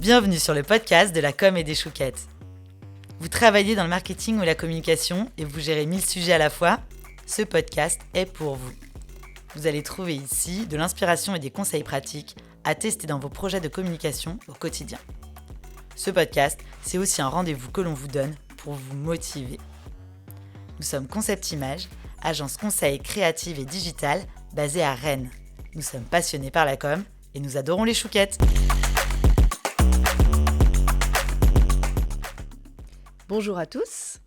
Bienvenue sur le podcast de la com et des chouquettes. Vous travaillez dans le marketing ou la communication et vous gérez 1000 sujets à la fois? Ce podcast est pour vous. Vous allez trouver ici de l'inspiration et des conseils pratiques à tester dans vos projets de communication au quotidien. Ce podcast, c'est aussi un rendez-vous que l'on vous donne pour vous motiver. Nous sommes Concept Image, agence conseil créative et digitale basée à Rennes. Nous sommes passionnés par la com et nous adorons les chouquettes. Bonjour à tous.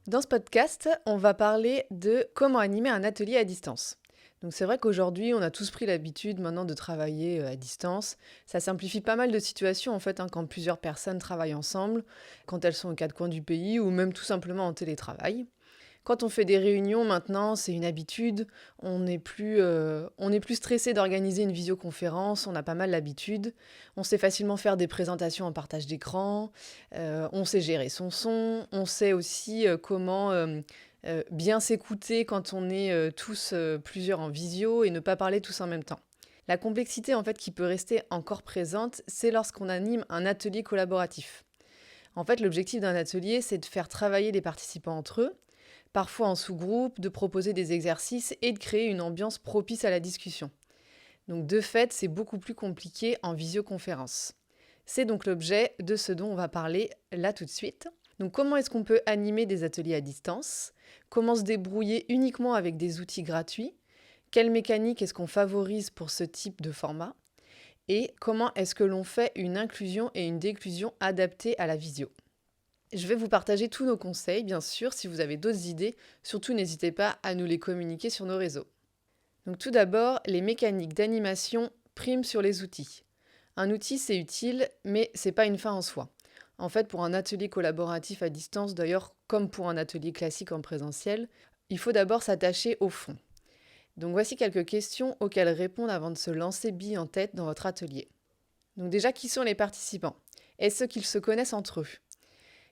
Dans ce podcast, on va parler de comment animer un atelier à distance. Donc c'est vrai qu'aujourd'hui, on a tous pris l'habitude maintenant de travailler à distance. Ça simplifie pas mal de situations en fait, quand plusieurs personnes travaillent ensemble, quand elles sont aux quatre coins du pays ou même tout simplement en télétravail. Quand on fait des réunions maintenant, c'est une habitude. On n'est plus stressé d'organiser une visioconférence, on a pas mal l'habitude. On sait facilement faire des présentations en partage d'écran, on sait gérer son son, on sait aussi comment bien s'écouter quand on est tous plusieurs en visio et ne pas parler tous en même temps. La complexité en fait qui peut rester encore présente, c'est lorsqu'on anime un atelier collaboratif. En fait, l'objectif d'un atelier, c'est de faire travailler les participants entre eux, parfois en sous-groupe, de proposer des exercices et de créer une ambiance propice à la discussion. Donc de fait, c'est beaucoup plus compliqué en visioconférence. C'est donc l'objet de ce dont on va parler là tout de suite. Donc comment est-ce qu'on peut animer des ateliers à distance? Comment se débrouiller uniquement avec des outils gratuits? Quelle mécanique est-ce qu'on favorise pour ce type de format? Et comment est-ce que l'on fait une inclusion et une déclusion adaptées à la visio? Je vais vous partager tous nos conseils, bien sûr. Si vous avez d'autres idées, surtout n'hésitez pas à nous les communiquer sur nos réseaux. Donc tout d'abord, les mécaniques d'animation priment sur les outils. Un outil, c'est utile, mais c'est pas une fin en soi. En fait, pour un atelier collaboratif à distance, d'ailleurs, comme pour un atelier classique en présentiel, il faut d'abord s'attacher au fond. Donc voici quelques questions auxquelles répondre avant de se lancer bille en tête dans votre atelier. Donc déjà, qui sont les participants? Est-ce qu'ils se connaissent entre eux?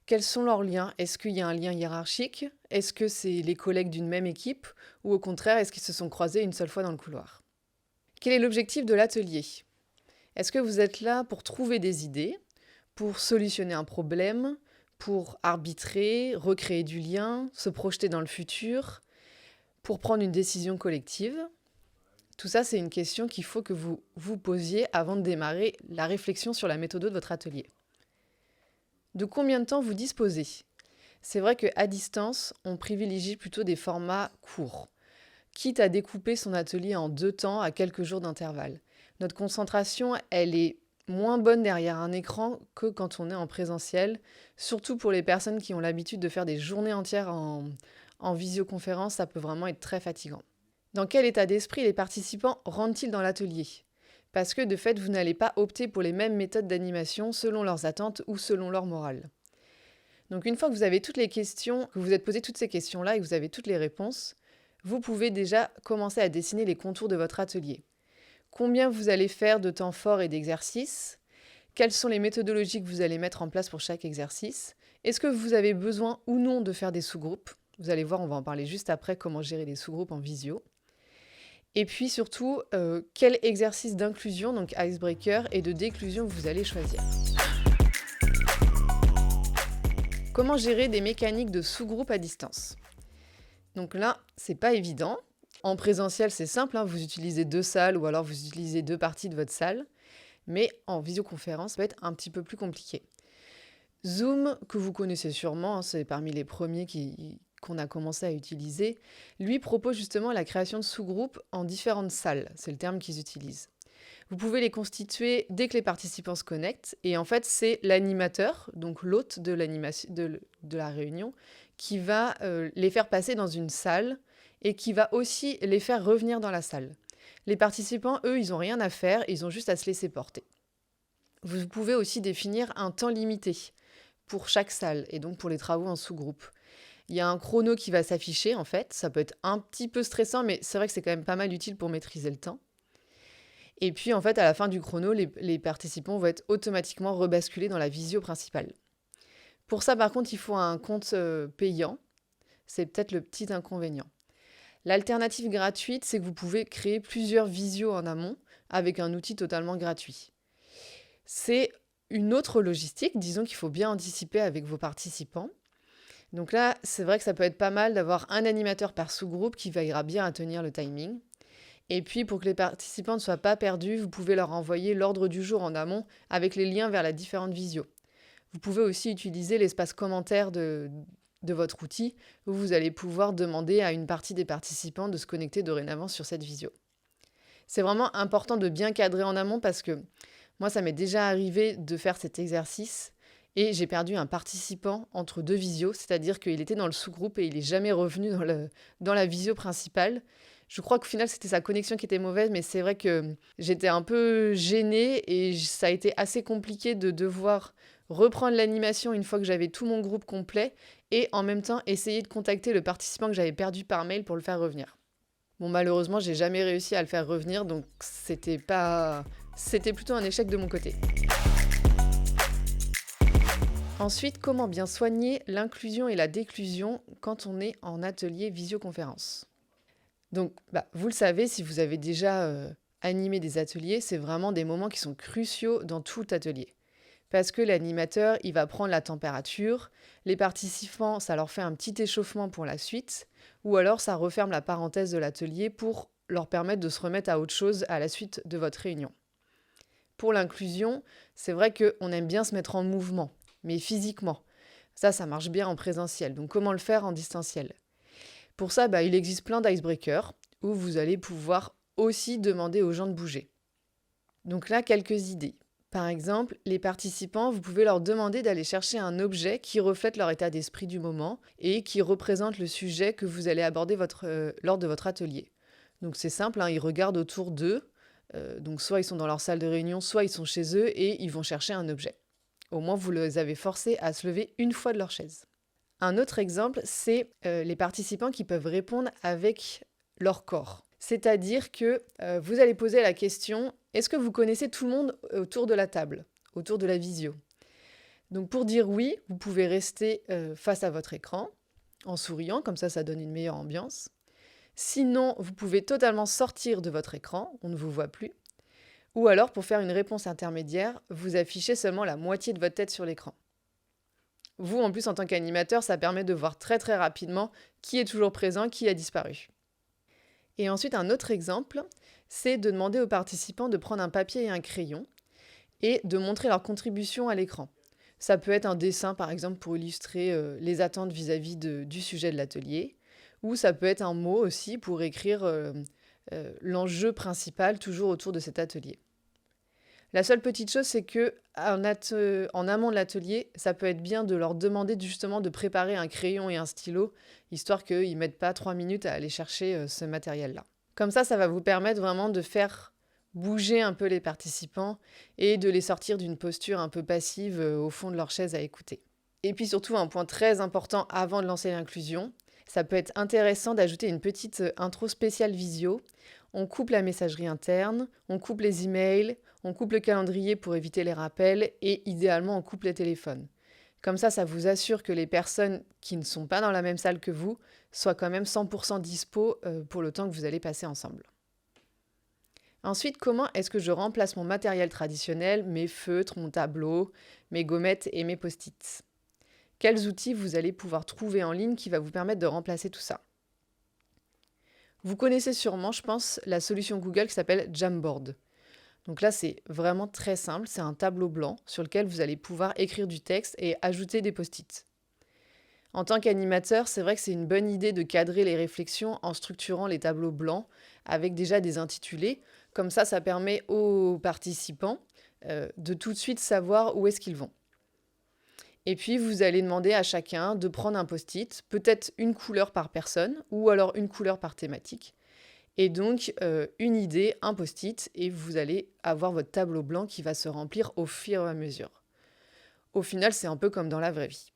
Quels sont leurs liens? Est-ce qu'il y a un lien hiérarchique? Est-ce que c'est les collègues d'une même équipe? Ou au contraire, est-ce qu'ils se sont croisés une seule fois dans le couloir? Quel est l'objectif de l'atelier? Est-ce que vous êtes là pour trouver des idées, pour solutionner un problème, pour arbitrer, recréer du lien, se projeter dans le futur, pour prendre une décision collective? Tout ça, c'est une question qu'il faut que vous vous posiez avant de démarrer la réflexion sur la méthode de votre atelier. De combien de temps vous disposez? C'est vrai qu'à distance, on privilégie plutôt des formats courts, quitte à découper son atelier en 2 temps à quelques jours d'intervalle. Notre concentration, elle est moins bonne derrière un écran que quand on est en présentiel, surtout pour les personnes qui ont l'habitude de faire des journées entières en visioconférence, ça peut vraiment être très fatigant. Dans quel état d'esprit les participants rentrent-ils dans l'atelier? Parce que de fait, vous n'allez pas opter pour les mêmes méthodes d'animation selon leurs attentes ou selon leur morale. Donc une fois que vous avez toutes les questions, que vous vous êtes posé toutes ces questions-là et que vous avez toutes les réponses, vous pouvez déjà commencer à dessiner les contours de votre atelier. Combien vous allez faire de temps forts et d'exercices? Quelles sont les méthodologies que vous allez mettre en place pour chaque exercice? Est-ce que vous avez besoin ou non de faire des sous-groupes? Vous allez voir, on va en parler juste après, comment gérer les sous-groupes en visio. Et puis surtout, quel exercice d'inclusion, donc icebreaker, et de déclusion vous allez choisir. Comment gérer des mécaniques de sous-groupe à distance? Donc là, c'est pas évident. En présentiel, c'est simple, vous utilisez 2 salles ou alors vous utilisez 2 parties de votre salle. Mais en visioconférence, ça peut être un petit peu plus compliqué. Zoom, que vous connaissez sûrement, c'est parmi les premiers qu'on a commencé à utiliser, lui propose justement la création de sous-groupes en différentes salles. C'est le terme qu'ils utilisent. Vous pouvez les constituer dès que les participants se connectent. Et en fait, c'est l'animateur, donc l'hôte de la réunion, qui va les faire passer dans une salle et qui va aussi les faire revenir dans la salle. Les participants, eux, ils n'ont rien à faire, ils ont juste à se laisser porter. Vous pouvez aussi définir un temps limité pour chaque salle et donc pour les travaux en sous-groupe. Il y a un chrono qui va s'afficher, en fait. Ça peut être un petit peu stressant, mais c'est vrai que c'est quand même pas mal utile pour maîtriser le temps. Et puis, en fait, à la fin du chrono, les participants vont être automatiquement rebasculés dans la visio principale. Pour ça, par contre, il faut un compte payant. C'est peut-être le petit inconvénient. L'alternative gratuite, c'est que vous pouvez créer plusieurs visios en amont avec un outil totalement gratuit. C'est une autre logistique, disons qu'il faut bien anticiper avec vos participants. Donc là, c'est vrai que ça peut être pas mal d'avoir un animateur par sous-groupe qui veillera bien à tenir le timing. Et puis, pour que les participants ne soient pas perdus, vous pouvez leur envoyer l'ordre du jour en amont avec les liens vers la différente visio. Vous pouvez aussi utiliser l'espace commentaire de votre outil où vous allez pouvoir demander à une partie des participants de se connecter dorénavant sur cette visio. C'est vraiment important de bien cadrer en amont parce que moi, ça m'est déjà arrivé de faire cet exercice et j'ai perdu un participant entre deux visios, c'est-à-dire qu'il était dans le sous-groupe et il n'est jamais revenu dans la visio principale. Je crois qu'au final, c'était sa connexion qui était mauvaise, mais c'est vrai que j'étais un peu gênée et ça a été assez compliqué de devoir reprendre l'animation une fois que j'avais tout mon groupe complet et en même temps essayer de contacter le participant que j'avais perdu par mail pour le faire revenir. Bon, malheureusement, j'ai jamais réussi à le faire revenir, donc c'était plutôt un échec de mon côté. Ensuite, comment bien soigner l'inclusion et la déclusion quand on est en atelier visioconférence ? Donc, vous le savez, si vous avez déjà animé des ateliers, c'est vraiment des moments qui sont cruciaux dans tout atelier. Parce que l'animateur, il va prendre la température, les participants, ça leur fait un petit échauffement pour la suite, ou alors ça referme la parenthèse de l'atelier pour leur permettre de se remettre à autre chose à la suite de votre réunion. Pour l'inclusion, c'est vrai qu'on aime bien se mettre en mouvement, mais physiquement. Ça marche bien en présentiel. Donc comment le faire en distanciel ? Pour ça, il existe plein d'icebreakers où vous allez pouvoir aussi demander aux gens de bouger. Donc là, quelques idées. Par exemple, les participants, vous pouvez leur demander d'aller chercher un objet qui reflète leur état d'esprit du moment et qui représente le sujet que vous allez aborder lors de votre atelier. Donc c'est simple, ils regardent autour d'eux, donc soit ils sont dans leur salle de réunion, soit ils sont chez eux et ils vont chercher un objet. Au moins, vous les avez forcés à se lever une fois de leur chaise. Un autre exemple, c'est les participants qui peuvent répondre avec leur corps. C'est-à-dire que vous allez poser la question « Est-ce que vous connaissez tout le monde autour de la table, autour de la visio ?» Donc pour dire oui, vous pouvez rester face à votre écran en souriant, comme ça donne une meilleure ambiance. Sinon, vous pouvez totalement sortir de votre écran, on ne vous voit plus. Ou alors, pour faire une réponse intermédiaire, vous affichez seulement la moitié de votre tête sur l'écran. Vous, en plus, en tant qu'animateur, ça permet de voir très très rapidement qui est toujours présent, qui a disparu. Et ensuite, un autre exemple, c'est de demander aux participants de prendre un papier et un crayon et de montrer leur contribution à l'écran. Ça peut être un dessin, par exemple, pour illustrer les attentes vis-à-vis du sujet de l'atelier, ou ça peut être un mot aussi pour écrire l'enjeu principal toujours autour de cet atelier. La seule petite chose, c'est que en amont de l'atelier, ça peut être bien de leur demander justement de préparer un crayon et un stylo, histoire qu'ils ne mettent pas 3 minutes à aller chercher ce matériel-là. Comme ça va vous permettre vraiment de faire bouger un peu les participants et de les sortir d'une posture un peu passive au fond de leur chaise à écouter. Et puis surtout, un point très important avant de lancer l'inclusion, ça peut être intéressant d'ajouter une petite intro spéciale visio. On coupe la messagerie interne, on coupe les emails, on coupe le calendrier pour éviter les rappels et idéalement on coupe les téléphones. Comme ça vous assure que les personnes qui ne sont pas dans la même salle que vous soient quand même 100% dispo pour le temps que vous allez passer ensemble. Ensuite, comment est-ce que je remplace mon matériel traditionnel, mes feutres, mon tableau, mes gommettes et mes post-it ? Quels outils vous allez pouvoir trouver en ligne qui va vous permettre de remplacer tout ça ? Vous connaissez sûrement, je pense, la solution Google qui s'appelle Jamboard. Donc là, c'est vraiment très simple. C'est un tableau blanc sur lequel vous allez pouvoir écrire du texte et ajouter des post-it. En tant qu'animateur, c'est vrai que c'est une bonne idée de cadrer les réflexions en structurant les tableaux blancs avec déjà des intitulés. Comme ça permet aux participants de tout de suite savoir où est-ce qu'ils vont. Et puis, vous allez demander à chacun de prendre un post-it, peut-être une couleur par personne ou alors une couleur par thématique. Et donc, une idée, un post-it, et vous allez avoir votre tableau blanc qui va se remplir au fur et à mesure. Au final, c'est un peu comme dans la vraie vie.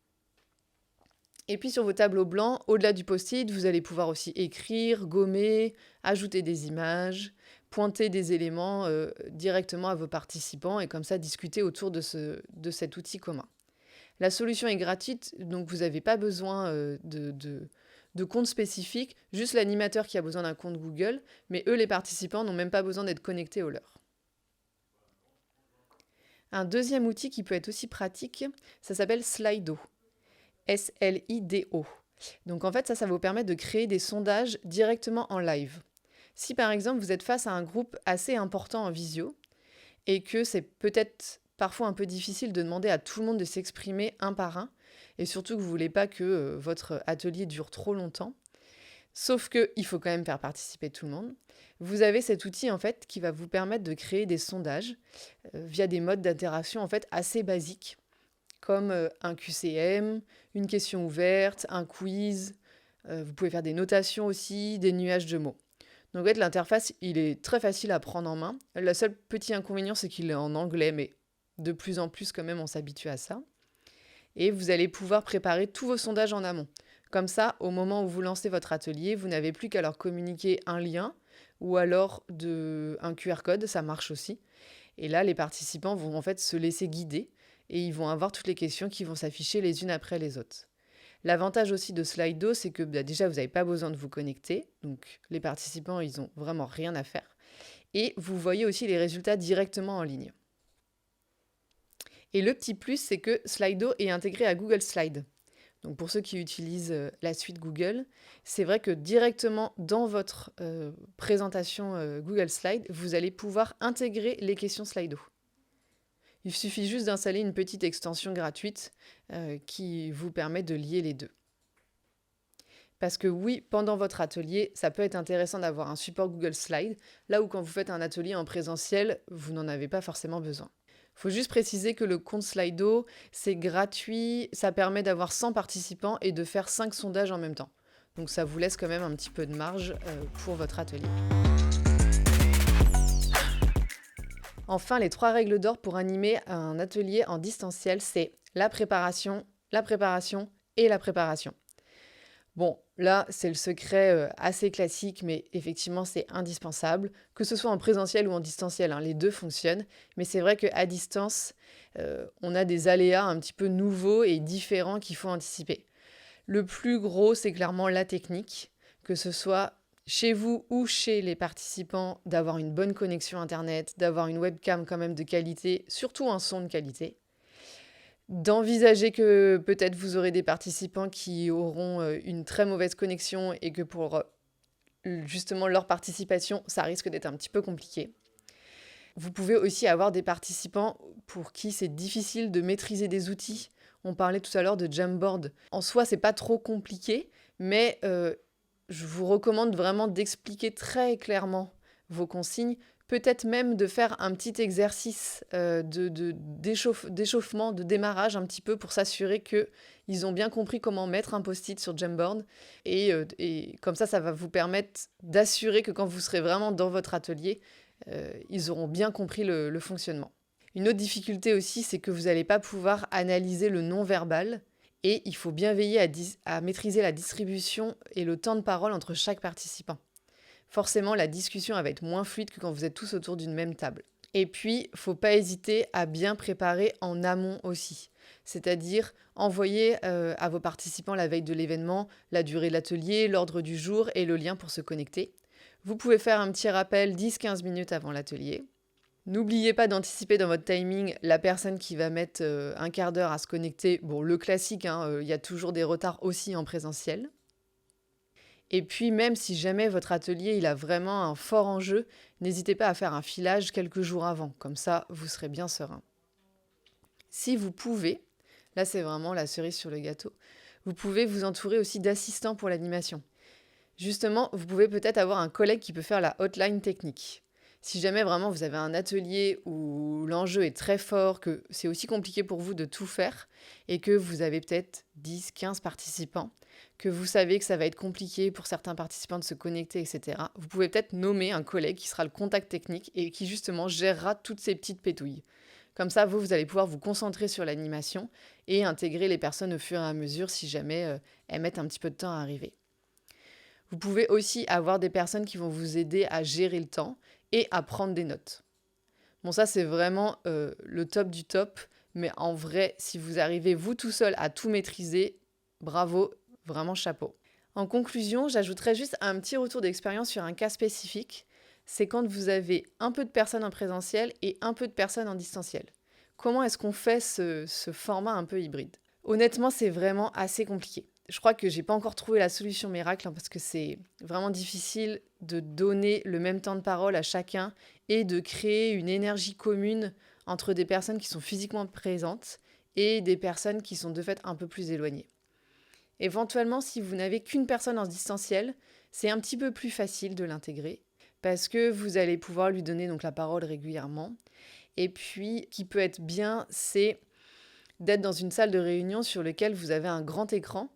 Et puis, sur vos tableaux blancs, au-delà du post-it, vous allez pouvoir aussi écrire, gommer, ajouter des images, pointer des éléments directement à vos participants et comme ça discuter autour de cet outil commun. La solution est gratuite, donc vous n'avez pas besoin de compte spécifique, juste l'animateur qui a besoin d'un compte Google, mais eux, les participants, n'ont même pas besoin d'être connectés au leur. Un deuxième outil qui peut être aussi pratique, ça s'appelle Slido. S-L-I-D-O. Donc en fait, ça va vous permettre de créer des sondages directement en live. Si par exemple vous êtes face à un groupe assez important en visio et que c'est peut-être parfois un peu difficile de demander à tout le monde de s'exprimer un par un, et surtout que vous ne voulez pas que votre atelier dure trop longtemps, sauf qu'il faut quand même faire participer tout le monde, vous avez cet outil en fait qui va vous permettre de créer des sondages via des modes d'interaction en fait assez basiques, comme un QCM, une question ouverte, un quiz. Vous pouvez faire des notations aussi, des nuages de mots. Donc en fait, l'interface, il est très facile à prendre en main. Le seul petit inconvénient, c'est qu'il est en anglais, mais de plus en plus quand même, on s'habitue à ça. Et vous allez pouvoir préparer tous vos sondages en amont. Comme ça, au moment où vous lancez votre atelier, vous n'avez plus qu'à leur communiquer un lien ou alors un QR code, ça marche aussi. Et là, les participants vont en fait se laisser guider et ils vont avoir toutes les questions qui vont s'afficher les unes après les autres. L'avantage aussi de Slido, c'est que déjà, vous n'avez pas besoin de vous connecter. Donc, les participants, ils n'ont vraiment rien à faire. Et vous voyez aussi les résultats directement en ligne. Et le petit plus, c'est que Slido est intégré à Google Slides. Donc, pour ceux qui utilisent la suite Google, c'est vrai que directement dans votre présentation Google Slides, vous allez pouvoir intégrer les questions Slido. Il suffit juste d'installer une petite extension gratuite qui vous permet de lier les deux. Parce que oui, pendant votre atelier, ça peut être intéressant d'avoir un support Google Slides, là où quand vous faites un atelier en présentiel, vous n'en avez pas forcément besoin. Il faut juste préciser que le compte Slido, c'est gratuit, ça permet d'avoir 100 participants et de faire 5 sondages en même temps. Donc ça vous laisse quand même un petit peu de marge pour votre atelier. Enfin, les 3 règles d'or pour animer un atelier en distanciel, c'est la préparation et la préparation. Bon, là, c'est le secret assez classique, mais effectivement, c'est indispensable. Que ce soit en présentiel ou en distanciel, les deux fonctionnent. Mais c'est vrai qu'à distance, on a des aléas un petit peu nouveaux et différents qu'il faut anticiper. Le plus gros, c'est clairement la technique, que ce soit chez vous ou chez les participants, d'avoir une bonne connexion Internet, d'avoir une webcam quand même de qualité, surtout un son de qualité. D'envisager que peut-être vous aurez des participants qui auront une très mauvaise connexion et que pour justement leur participation, ça risque d'être un petit peu compliqué. Vous pouvez aussi avoir des participants pour qui c'est difficile de maîtriser des outils. On parlait tout à l'heure de Jamboard. En soi, c'est pas trop compliqué, mais je vous recommande vraiment d'expliquer très clairement vos consignes, peut-être même de faire un petit exercice d'échauffement, de démarrage un petit peu pour s'assurer qu'ils ont bien compris comment mettre un post-it sur Jamboard. Et comme ça va vous permettre d'assurer que quand vous serez vraiment dans votre atelier, ils auront bien compris le fonctionnement. Une autre difficulté aussi, c'est que vous n'allez pas pouvoir analyser le non-verbal. Et il faut bien veiller à maîtriser la distribution et le temps de parole entre chaque participant. Forcément, la discussion va être moins fluide que quand vous êtes tous autour d'une même table. Et puis, il ne faut pas hésiter à bien préparer en amont aussi. C'est-à-dire envoyer à vos participants la veille de l'événement la durée de l'atelier, l'ordre du jour et le lien pour se connecter. Vous pouvez faire un petit rappel 10-15 minutes avant l'atelier. N'oubliez pas d'anticiper dans votre timing la personne qui va mettre un quart d'heure à se connecter. Bon, le classique, il y a toujours des retards aussi en présentiel. Et puis même si jamais votre atelier il a vraiment un fort enjeu, n'hésitez pas à faire un filage quelques jours avant. Comme ça, vous serez bien serein. Si vous pouvez, là c'est vraiment la cerise sur le gâteau, vous pouvez vous entourer aussi d'assistants pour l'animation. Justement, vous pouvez peut-être avoir un collègue qui peut faire la hotline technique. Si jamais vraiment vous avez un atelier où l'enjeu est très fort, que c'est aussi compliqué pour vous de tout faire et que vous avez peut-être 10-15 participants, que vous savez que ça va être compliqué pour certains participants de se connecter, etc., vous pouvez peut-être nommer un collègue qui sera le contact technique et qui justement gérera toutes ces petites pétouilles. Comme ça, vous allez pouvoir vous concentrer sur l'animation et intégrer les personnes au fur et à mesure si jamais elles mettent un petit peu de temps à arriver. Vous pouvez aussi avoir des personnes qui vont vous aider à gérer le temps et à prendre des notes. Bon, ça, c'est vraiment le top du top. Mais en vrai, si vous arrivez, vous tout seul, à tout maîtriser, bravo, vraiment chapeau. En conclusion, j'ajouterais juste un petit retour d'expérience sur un cas spécifique. C'est quand vous avez un peu de personnes en présentiel et un peu de personnes en distanciel. comment est-ce qu'on fait ce format un peu hybride? Honnêtement, c'est vraiment assez compliqué. Je crois que j'ai pas encore trouvé la solution miracle parce que c'est vraiment difficile de donner le même temps de parole à chacun et de créer une énergie commune entre des personnes qui sont physiquement présentes et des personnes qui sont de fait un peu plus éloignées. Éventuellement, si vous n'avez qu'une personne en distanciel, c'est un petit peu plus facile de l'intégrer parce que vous allez pouvoir lui donner donc la parole régulièrement. Et puis, ce qui peut être bien, c'est d'être dans une salle de réunion sur laquelle vous avez un grand écran,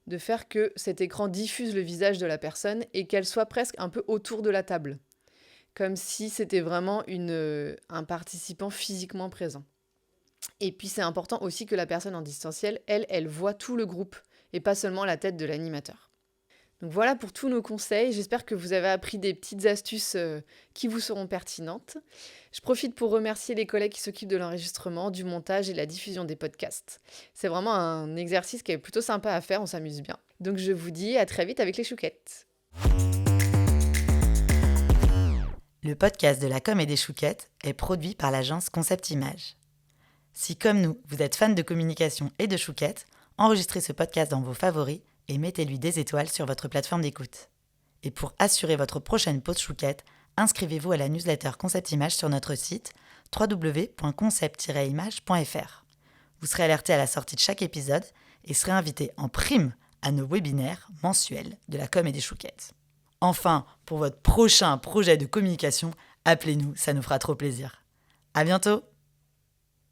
de faire que cet écran diffuse le visage de la personne et qu'elle soit presque un peu autour de la table, comme si c'était vraiment un participant physiquement présent. Et puis c'est important aussi que la personne en distanciel, elle voit tout le groupe et pas seulement la tête de l'animateur. Donc voilà pour tous nos conseils, j'espère que vous avez appris des petites astuces qui vous seront pertinentes. Je profite pour remercier les collègues qui s'occupent de l'enregistrement, du montage et de la diffusion des podcasts. C'est vraiment un exercice qui est plutôt sympa à faire, on s'amuse bien. Donc je vous dis à très vite avec les chouquettes. Le podcast de la com et des chouquettes est produit par l'agence Concept Image. Si comme nous, vous êtes fan de communication et de chouquettes, enregistrez ce podcast dans vos favoris et mettez-lui des étoiles sur votre plateforme d'écoute. Et pour assurer votre prochaine pause chouquette, inscrivez-vous à la newsletter Concept Image sur notre site www.concept-image.fr. Vous serez alerté à la sortie de chaque épisode et serez invité en prime à nos webinaires mensuels de la com et des chouquettes. Enfin, pour votre prochain projet de communication, appelez-nous, ça nous fera trop plaisir. À bientôt!